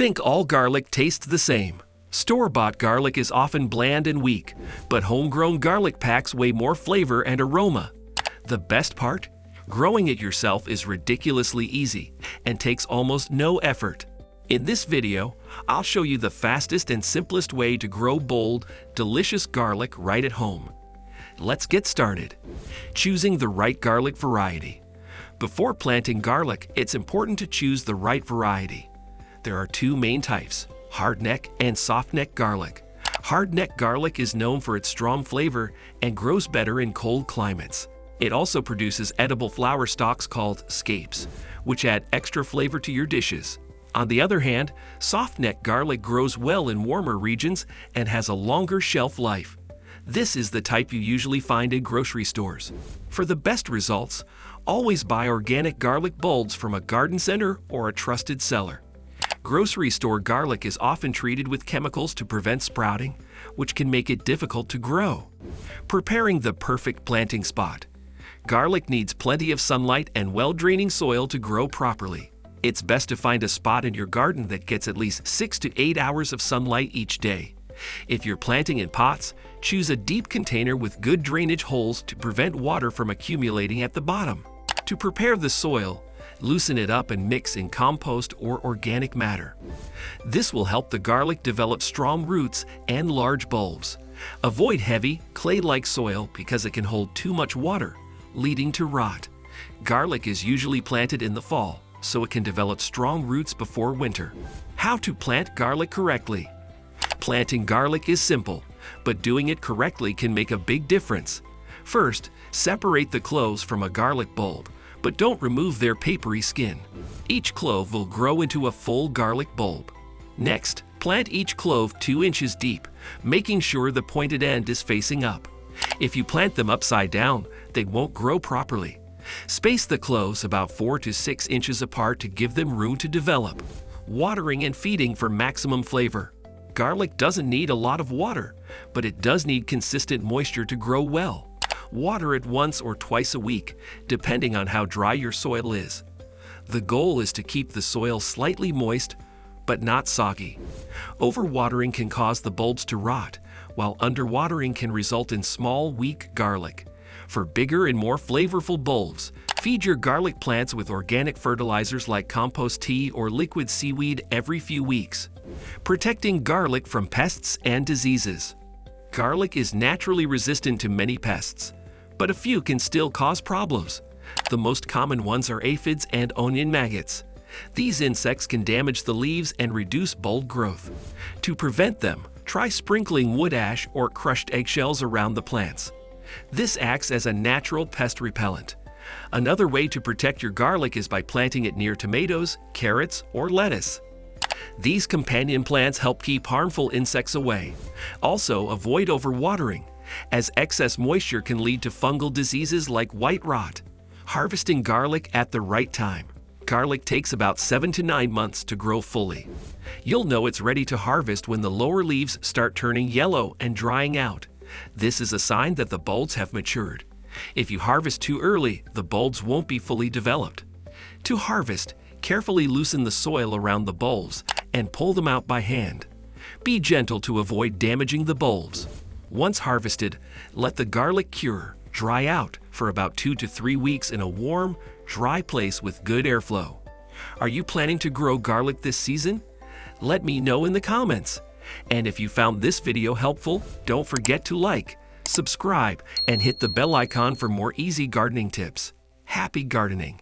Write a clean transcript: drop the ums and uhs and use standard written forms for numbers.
think all garlic tastes the same. Store-bought garlic is often bland and weak, but homegrown garlic packs weigh more flavor and aroma. The best part? Growing it yourself is ridiculously easy and takes almost no effort. In this video, I'll show you the fastest and simplest way to grow bold, delicious garlic right at home. Let's get started. Choosing the right garlic variety. Before planting garlic, it's important to choose the right variety. There are two main types, hardneck and softneck garlic. Hardneck garlic is known for its strong flavor and grows better in cold climates. It also produces edible flower stalks called scapes, which add extra flavor to your dishes. On the other hand, softneck garlic grows well in warmer regions and has a longer shelf life. This is the type you usually find in grocery stores. For the best results, always buy organic garlic bulbs from a garden center or a trusted seller. Grocery store garlic is often treated with chemicals to prevent sprouting, which can make it difficult to grow. Preparing the perfect planting spot. Garlic needs plenty of sunlight and well-draining soil to grow properly. It's best to find a spot in your garden that gets at least 6 to 8 hours of sunlight each day. If you're planting in pots, choose a deep container with good drainage holes to prevent water from accumulating at the bottom. To prepare the soil, loosen it up and mix in compost or organic matter. This will help the garlic develop strong roots and large bulbs. Avoid heavy, clay-like soil because it can hold too much water, leading to rot. Garlic is usually planted in the fall, so it can develop strong roots before winter. How to plant garlic correctly. Planting garlic is simple, but doing it correctly can make a big difference. First, separate the cloves from a garlic bulb, but don't remove their papery skin. Each clove will grow into a full garlic bulb. Next, plant each clove 2 inches deep, making sure the pointed end is facing up. If you plant them upside down, they won't grow properly. Space the cloves about 4 to 6 inches apart to give them room to develop. Watering and feeding for maximum flavor. Garlic doesn't need a lot of water, but it does need consistent moisture to grow well. Water it once or twice a week, depending on how dry your soil is. The goal is to keep the soil slightly moist, but not soggy. Overwatering can cause the bulbs to rot, while underwatering can result in small, weak garlic. For bigger and more flavorful bulbs, feed your garlic plants with organic fertilizers like compost tea or liquid seaweed every few weeks. Protecting garlic from pests and diseases. Garlic is naturally resistant to many pests, but a few can still cause problems. The most common ones are aphids and onion maggots. These insects can damage the leaves and reduce bulb growth. To prevent them, try sprinkling wood ash or crushed eggshells around the plants. This acts as a natural pest repellent. Another way to protect your garlic is by planting it near tomatoes, carrots, or lettuce. These companion plants help keep harmful insects away. Also, avoid overwatering, as excess moisture can lead to fungal diseases like white rot. Harvesting garlic at the right time. Garlic takes about 7 to 9 months to grow fully. You'll know it's ready to harvest when the lower leaves start turning yellow and drying out. This is a sign that the bulbs have matured. If you harvest too early, the bulbs won't be fully developed. To harvest, carefully loosen the soil around the bulbs and pull them out by hand. Be gentle to avoid damaging the bulbs. Once harvested, let the garlic cure, dry out for about 2 to 3 weeks in a warm, dry place with good airflow. Are you planning to grow garlic this season? Let me know in the comments. And if you found this video helpful, don't forget to like, subscribe, and hit the bell icon for more easy gardening tips. Happy gardening!